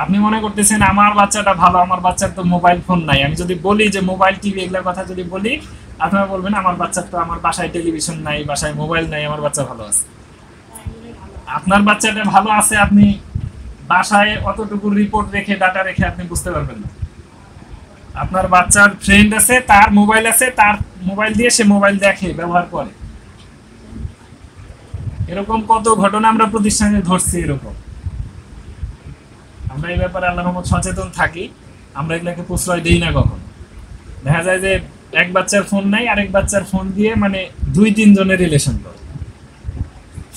আপনি মনে করতেছেন আমার বাচ্চাটা ভালো, আমার বাচ্চার তো মোবাইল ফোন নাই। আমি যদি বলি যে মোবাইল টিভি এগুলোর কথা যদি বলি, আপনারা বলবেন আমার বাচ্চার তো, আমার বাসায় টেলিভিশন নাই, বাসায় মোবাইল নাই, আমার বাচ্চা ভালো আছে। আপনার বাচ্চাটা ভালো আছে, আপনি বাসায় অতটুকু রিপোর্ট রেখে ডাটা রেখে আপনি বুঝতে পারবেন না। আপনার বাচ্চার ফ্রেন্ড আছে, তার মোবাইল আছে, তার মোবাইল দিয়ে সে মোবাইল দেখে, ব্যবহার করে। এরকম কত ঘটনা আমরা প্রতিষ্ঠানে ধরছি। এরকম আমরা এই ব্যাপারে আল্লাহর রহমত সচেতন থাকি, আমরা এগুলাকে প্রশ্রয় দিই না কখন। দেখা যায় যে এক বাচ্চার ফোন নাই, আরেক বাচ্চার ফোন দিয়ে মানে 2-3 জনের রিলেশন করে,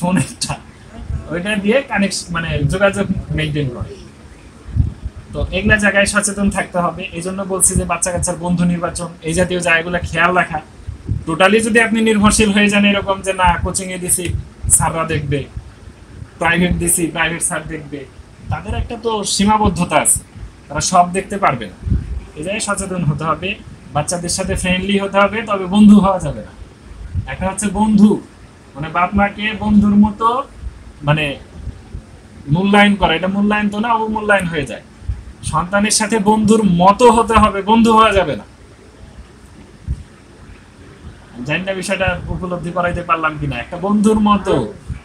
ফোন একটা ওইটা দিয়ে কানেকশন মানে যোগাযোগ মেনটেন করে। তো এগুলা জায়গায় সচেতন থাকতে হবে। এই জন্য বলছি যে বাচ্চা কাচ্চার বন্ধু নির্বাচন, এই জাতীয় জায়গাগুলো খেয়াল রাখা। টোটালি যদি আপনি নির্ভরশীল হয়ে যান এরকম যে না কোচিং এ দিছি স্যাররা দেখবে, প্রাইভেট দিছি প্রাইভেট স্যার দেখবে, তাদের একটা তো সীমাবদ্ধতা আছে, তারা সব দেখতে পারবে না। এই জায়গায় সচেতন হতে হবে, বাচ্চাদের সাথে ফ্রেন্ডলি হতে হবে, তবে বন্ধু হওয়া যাবে না। একটা হচ্ছে বন্ধু মানে বাপ মাকে বন্ধুর মতো মানে মূল্যায়ন করা, এটা মূল্যায়ন তো না, অবমূল্যায়ন হয়ে যায়। সন্তানের সাথে বন্ধুর মতো হতে হবে, বন্ধু হওয়া যাবে না। জানি না বিষয়টা উপলব্ধি করাইতে পারলাম কিনা। একটা বন্ধুর মতো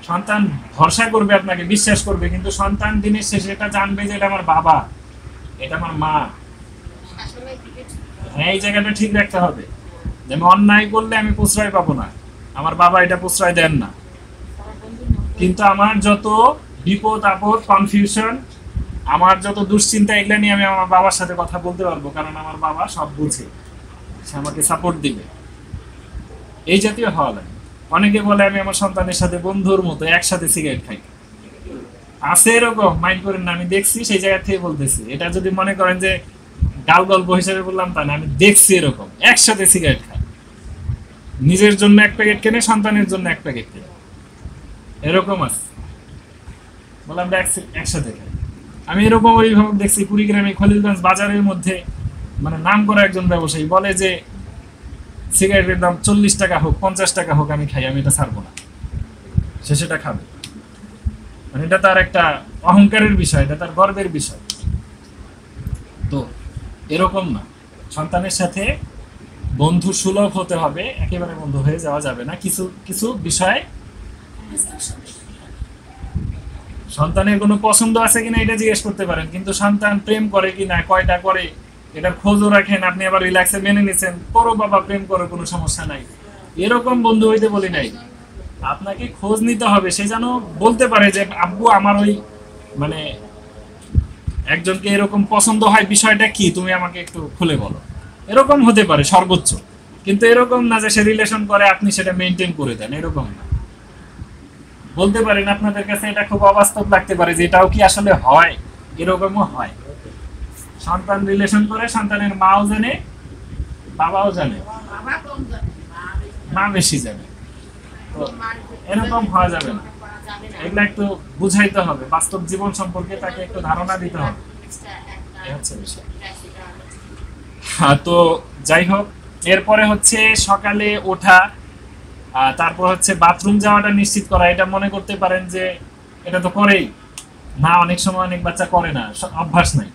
সন্তান ভরসা করবে, আপনাকে বিশ্বাস করবে, কিন্তু সন্তান দিনের শেষে এটা জানবে যে এটা আমার বাবা, এটা আমার মা। হ্যাঁ, এই জায়গাটা ঠিক রাখতে হবে যে আমি অন্যায় করলে আমি প্রশ্রয় পাবো না, আমার বাবা এটা প্রশ্রয় দেন না। কিন্তু আমার যত বিপদ আপদ কনফিউশন, আমার যত দুশ্চিন্তা, এগুলা নিয়ে আমি আমার বাবার সাথে কথা বলতে পারবো, কারণ আমার বাবা সব বুঝে, সে আমাকে সাপোর্ট দিবে। এই জাতীয় হওয়া লাগে। অনেকে বলে আমি আমার সন্তানের সাথে বন্ধুর মতো একসাথে সিগারেট খাই, আছে এরকম, মাইন্ড করেন না, আমি দেখছি, সেই জায়গা থেকে বলতেছি। এটা যদি মনে করেন যে গাল গল্প হিসেবে বললাম তা না, আমি দেখছি এরকম একসাথে সিগারেট খায়, নিজের জন্য এক প্যাকেট কেনে, সন্তানের জন্য এক প্যাকেট কেনে, এরকম আছে। বললাম একসাথে খাই। আমি এরকম অভিভাবক দেখছি কুড়িগ্রামে খলিলগঞ্জ বাজারের মধ্যে, মানে নাম করা একজন ব্যবসায়ী বলে যে সিগারেটের দাম 40 টাকা হোক 50 টাকা হোক আমি খাই, আমি এটা ছাড়বো না, সে সেটা খাবে। মানে এটা তার একটা অহংকারের বিষয়, এটা তার গর্বের বিষয়। তো এরকম না, সন্তানের সাথে বন্ধু সুলভ হতে হবে, একেবারে বন্ধু হয়ে যাওয়া যাবে না। কিছু কিছু বিষয় সন্তানের কোনো পছন্দ আছে কিনা এটা জিজ্ঞেস করতে পারেন, কিন্তু সন্তান প্রেম করে কিনা, কয়টা করে, এটার খোঁজও রাখেন। আপনি আবার রিল্যাক্সে মেনে নিচ্ছেন, করো বাবা প্রেম করো, কোনো সমস্যা নাই, এরকম বন্ধু হইতে বলি নাই। আপনাকে খোঁজ নিতে হবে, সে যেন বলতে পারে যে আব্বু আমার ওই মানে একজনকে এরকম পছন্দ হয়, বিষয়টা কি তুমি আমাকে একটু খুলে বলো, এরকম হতে পারে সর্বোচ্চ। কিন্তু এরকম না যে সে রিলেশন করে আপনি সেটা মেনটেন করে দেন, এরকম না। বলতে পারেন আপনাদের কাছে এটা খুব অবাস্তব লাগতে পারে যে এটাও কি আসলে হয়, এরকমও হয়। সন্তান রিলেশন করে, সন্তানের মাও জানে, বাবাও জানে, মা বেশি জানে। তো এরকম হওয়া যাবে না, এগুলা একটু বুঝাইতে হবে, বাস্তব জীবন সম্পর্কে তাকে একটু ধারণা দিতে হবে, এই হচ্ছে বিষয়। হ্যাঁ, তো যাই হোক, এরপরে হচ্ছে সকালে ওঠা, তারপর হচ্ছে বাথরুম যাওয়াটা নিশ্চিত করা। এটা মনে করতে পারেন যে এটা তো করেই না, অনেক সময় অনেক বাচ্চা করে না, অভ্যাস নাই।